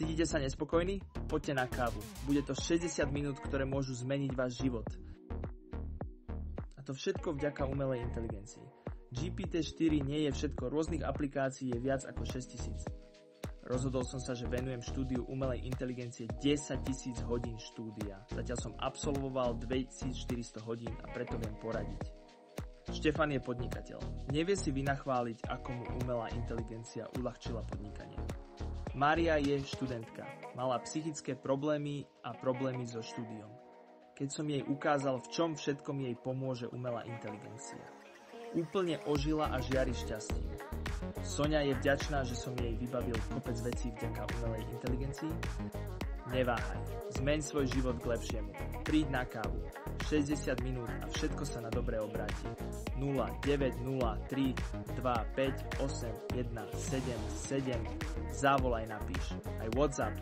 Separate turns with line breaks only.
Cítite sa nespokojní? Poďte na kávu. Bude to 60 minút, ktoré môžu zmeniť váš život. A to všetko vďaka umelej inteligencii. GPT-4 nie je všetko, rôznych aplikácií je viac ako 6000. Rozhodol som sa, že venujem štúdiu umelej inteligencie 10 000 hodín štúdia. Zatiaľ som absolvoval 2400 hodín a preto viem poradiť. Štefan je podnikateľ. Nevie si vynachváliť, ako mu umelá inteligencia uľahčila podnikanie. Mária je študentka. Mala psychické problémy a problémy so štúdiom. Keď som jej ukázal, v čom všetkom jej pomôže umelá inteligencia. Úplne ožila a žiari šťastím. Soňa je vďačná, že som jej vybavil kopec vecí vďaka umelej inteligencii. Neváhaj, zmeň svoj život k lepšiemu. Príď na kávu. 60 minút a všetko sa na dobre obráti. 0903 25 8 1 7 7. Zavolaj, napíš. Aj WhatsApp